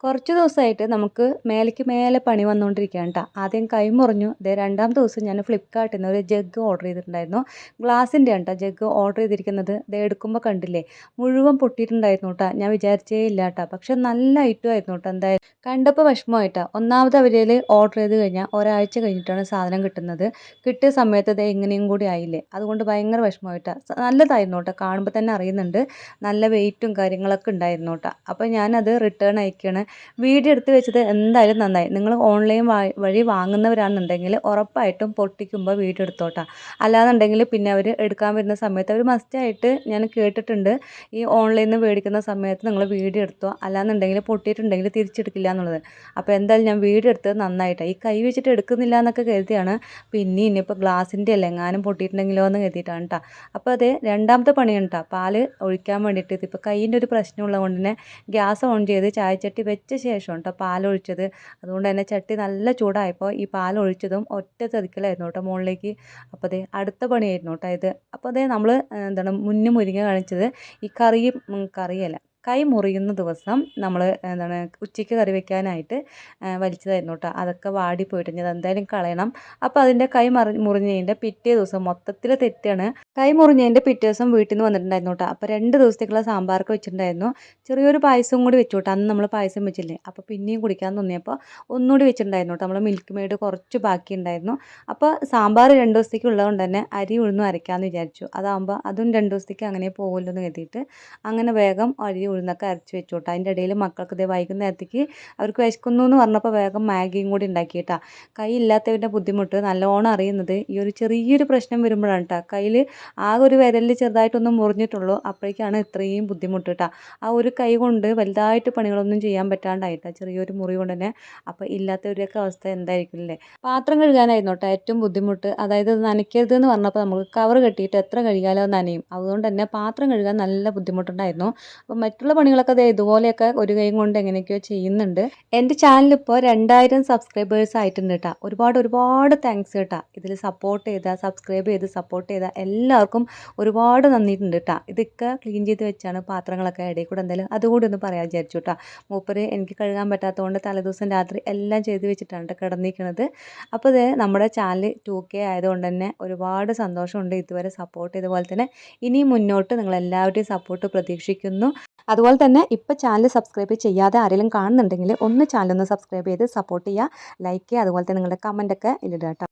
കുറച്ച് ദിവസമായിട്ട് നമുക്ക് മേലേക്ക് മേലെ പണി വന്നുകൊണ്ടിരിക്കുകയാണ് കേട്ടോ. ആദ്യം കൈ മുറിഞ്ഞു. രണ്ടാമത്തെ ദിവസം ഞാൻ ഫ്ലിപ്കാർട്ടിൽ നിന്ന് ഒരു ജഗ് ഓർഡർ ചെയ്തിട്ടുണ്ടായിരുന്നു. ഗ്ലാസിൻ്റെ ആണ് കേട്ടോ ജഗ് ഓർഡർ ചെയ്തിരിക്കുന്നത്. എടുക്കുമ്പോൾ കണ്ടില്ലേ മുഴുവൻ പൊട്ടിയിട്ടുണ്ടായിരുന്നു കേട്ടോ. ഞാൻ വിചാരിച്ചേ ഇല്ല കേട്ടോ. പക്ഷെ നല്ല ഐറ്റം ആയിരുന്നു കേട്ടോ. എന്തായാലും കണ്ടപ്പോൾ വിഷമമായിട്ടാണ്. ഒന്നാമത് അവരിൽ ഓർഡർ ചെയ്ത് കഴിഞ്ഞാൽ ഒരാഴ്ച കഴിഞ്ഞിട്ടാണ് സാധനം കിട്ടുന്നത്. കിട്ടിയ സമയത്ത് ഇത് എങ്ങനെയും കൂടി ആയില്ലേ. അതുകൊണ്ട് ഭയങ്കര വിഷമമായിട്ടാണ്. നല്ലതായിരുന്നു കേട്ടോ. കാണുമ്പോൾ തന്നെ അറിയുന്നുണ്ട് നല്ല വെയിറ്റും കാര്യങ്ങളൊക്കെ ഉണ്ടായിരുന്നു കേട്ടോ. അപ്പോൾ ഞാനത് റിട്ടേൺ അയക്കുകയാണ്. വീഡിയോ എടുത്ത് വെച്ചത് എന്തായാലും നന്നായി. നിങ്ങൾ ഓൺലൈൻ വഴി വാങ്ങുന്നവരാണെന്നുണ്ടെങ്കിൽ ഉറപ്പായിട്ടും പൊട്ടിക്കുമ്പോൾ വീഡിയോ എടുത്തോട്ടാ. അല്ലാന്നുണ്ടെങ്കിൽ പിന്നെ അവർ എടുക്കാൻ വരുന്ന സമയത്ത് അവർ മസ്റ്റായിട്ട് ഞാൻ കേട്ടിട്ടുണ്ട് ഈ ഓൺലൈനിൽ നിന്ന് മേടിക്കുന്ന സമയത്ത് നിങ്ങൾ വീഡിയോ എടുത്തോ, അല്ലാന്നുണ്ടെങ്കിൽ പൊട്ടിയിട്ടുണ്ടെങ്കിൽ തിരിച്ചെടുക്കില്ല എന്നുള്ളത്. അപ്പോൾ എന്തായാലും ഞാൻ വീഡിയോ എടുത്തത് നന്നായിട്ടാണ്. ഈ കൈ വെച്ചിട്ട് എടുക്കുന്നില്ല എന്നൊക്കെ കരുതിയാണ്. പിന്നെ ഇനിയിപ്പോൾ ഗ്ലാസിൻ്റെ അല്ല എങ്ങാനും പൊട്ടിയിട്ടുണ്ടെങ്കിലോ എന്ന് കരുതിയിട്ടാണ് കേട്ടോ. അപ്പോൾ അത് രണ്ടാമത്തെ പണിയാണ് കേട്ടോ. പാല് ഒഴിക്കാൻ വേണ്ടിയിട്ട് ഇതിപ്പോൾ കൈയിൻ്റെ ഒരു പ്രശ്നമുള്ളത് കൊണ്ട് തന്നെ ഗ്യാസ് ഓൺ ചെയ്ത് ചായച്ചട്ടി വെച്ച ശേഷം കേട്ടോ പാലൊഴിച്ചത്. അതുകൊണ്ട് തന്നെ ചട്ടി നല്ല ചൂടായപ്പോൾ ഈ പാലൊഴിച്ചതും ഒറ്റ തെറിക്കലായിരുന്നു കേട്ടോ മുകളിലേക്ക്. അപ്പോൾ അതേ അടുത്ത പണിയായിരുന്നു കേട്ടോ ഇത്. അപ്പോൾ അതേ നമ്മൾ എന്താണ് മുന്നേ മുരിങ്ങ കാണിച്ചത് ഈ കറിയല്ല കൈ മുറിയുന്ന ദിവസം നമ്മൾ എന്താണ് ഉച്ചയ്ക്ക് കറി വെക്കാനായിട്ട് വലിച്ചതായിരുന്നു കേട്ടോ. അതൊക്കെ വാടിപ്പോയിട്ട് ഞാൻ എന്തായാലും കളയണം. അപ്പോൾ അതിൻ്റെ കൈ മുറിഞ്ഞതിൻ്റെ പിറ്റേ ദിവസം മൊത്തത്തിൽ തെറ്റാണ്. കൈ മുറിഞ്ഞതിൻ്റെ പിറ്റേ ദിവസം വീട്ടിൽ നിന്ന് വന്നിട്ടുണ്ടായിരുന്നു കേട്ടോ. അപ്പോൾ 2 ദിവസത്തേക്കുള്ള സാമ്പാറൊക്കെ വെച്ചിട്ടുണ്ടായിരുന്നു. ചെറിയൊരു പായസം കൂടി വെച്ചു കേട്ടോ. അന്ന് നമ്മൾ പായസം വെച്ചില്ലേ, അപ്പോൾ പിന്നെയും കുടിക്കാൻ തോന്നിയപ്പോൾ ഒന്നുകൂടി വെച്ചിട്ടുണ്ടായിരുന്നു കേട്ടോ. നമ്മൾ മിൽക്ക് മെയ്ഡ് കുറച്ച് ബാക്കി ഉണ്ടായിരുന്നു. അപ്പോൾ സാമ്പാർ 2 ദിവസത്തേക്ക് ഉള്ളതുകൊണ്ട് തന്നെ അരി ഉഴുന്നും അരയ്ക്കാമെന്ന് വിചാരിച്ചു. അതാകുമ്പോൾ അതും 2 ദിവസത്തേക്ക് അങ്ങനെ പോകുമല്ലോ എന്ന് കരുതിയിട്ട് അങ്ങനെ വേഗം അരി ഉഴുന്നൊക്കെ അരച്ച് വെച്ചു കേട്ടോ. അതിൻ്റെ ഇടയിൽ മക്കൾക്ക് ഇതേ വൈകുന്നേരത്തേക്ക് അവർക്ക് വിശക്കുന്നു എന്ന് പറഞ്ഞപ്പോൾ വേഗം മാഗിയും കൂടി ഉണ്ടാക്കി കേട്ടോ. കൈ ഇല്ലാത്തവരുടെ ബുദ്ധിമുട്ട് നല്ലോണം അറിയുന്നത് ഈ ഒരു ചെറിയൊരു പ്രശ്നം വരുമ്പോഴാണ് കേട്ടോ. കയ്യിൽ ആകെ ഒരു വിരലിൽ ചെറുതായിട്ടൊന്നും മുറിഞ്ഞിട്ടുള്ളൂ. അപ്പോഴേക്കാണ് ഇത്രയും ബുദ്ധിമുട്ട് കേട്ടോ. ആ ഒരു കൈ കൊണ്ട് വലുതായിട്ട് പണികളൊന്നും ചെയ്യാൻ പറ്റാണ്ടായിട്ടാണ് ചെറിയൊരു മുറി കൊണ്ട് തന്നെ. അപ്പോൾ ഇല്ലാത്തവരുടെയൊക്കെ അവസ്ഥ എന്തായിരിക്കും അല്ലേ. പാത്രം കഴുകാനായിരുന്നു കേട്ടോ ഏറ്റവും ബുദ്ധിമുട്ട്. അതായത് നനയ്ക്കരുത് എന്ന് പറഞ്ഞപ്പോൾ നമുക്ക് കവർ കെട്ടിയിട്ട് എത്ര കഴുകാലോ നനയും. അതുകൊണ്ട് തന്നെ പാത്രം കഴുകാൻ നല്ല ബുദ്ധിമുട്ടുണ്ടായിരുന്നു. അപ്പോൾ മറ്റുള്ള പണികളൊക്കെ അതേ ഇതുപോലെയൊക്കെ ഒരു കൈ കൊണ്ട് എങ്ങനെയൊക്കെയോ ചെയ്യുന്നുണ്ട്. എൻ്റെ ചാനൽ ഇപ്പോൾ 2000 സബ്സ്ക്രൈബേഴ്സ് ആയിട്ടുണ്ട് കേട്ടോ. ഒരുപാട് താങ്ക്സ് കേട്ടോ. ഇതിൽ സപ്പോർട്ട് ചെയ്ത സബ്സ്ക്രൈബ് ചെയ്ത് സപ്പോർട്ട് ചെയ്ത എല്ലാവർക്കും ഒരുപാട് നന്ദിയുണ്ട് കേട്ടോ. ഇതൊക്കെ ക്ലീൻ ചെയ്ത് വെച്ചാണ് പാത്രങ്ങളൊക്കെ ഇടയിൽ കൂടെ എന്തായാലും അതുകൂടി ഒന്ന് പറയാൻ വിചാരിച്ചു കേട്ടോ. മൂപ്പര് എനിക്ക് കഴുകാൻ പറ്റാത്തതുകൊണ്ട് തലേദിവസം രാത്രി എല്ലാം ചെയ്ത് വെച്ചിട്ടാണ് കേട്ടോ കിടന്നിരിക്കുന്നത്. അപ്പോൾ ഇത് നമ്മുടെ ചാനൽ 2K ആയതുകൊണ്ട് തന്നെ ഒരുപാട് സന്തോഷമുണ്ട് ഇതുവരെ സപ്പോർട്ട് ചെയ്തതുപോലെ തന്നെ ഇനി മുന്നോട്ട് നിങ്ങളെല്ലാവരുടെയും സപ്പോർട്ട് പ്രതീക്ഷിക്കുന്നു. അതുപോലെ തന്നെ ഇപ്പോൾ ചാനൽ സബ്സ്ക്രൈബ് ചെയ്യാതെ ആരെങ്കിലും കാണുന്നുണ്ടെങ്കിൽ ഒന്ന് ചാനൽ ഒന്ന് സബ്സ്ക്രൈബ് ചെയ്ത് സപ്പോർട്ട് ചെയ്യുക, ലൈക്ക് ചെയ്യുക, അതുപോലെ തന്നെ നിങ്ങളുടെ കമൻറ്റൊക്കെ ഇടുക കേട്ടോ.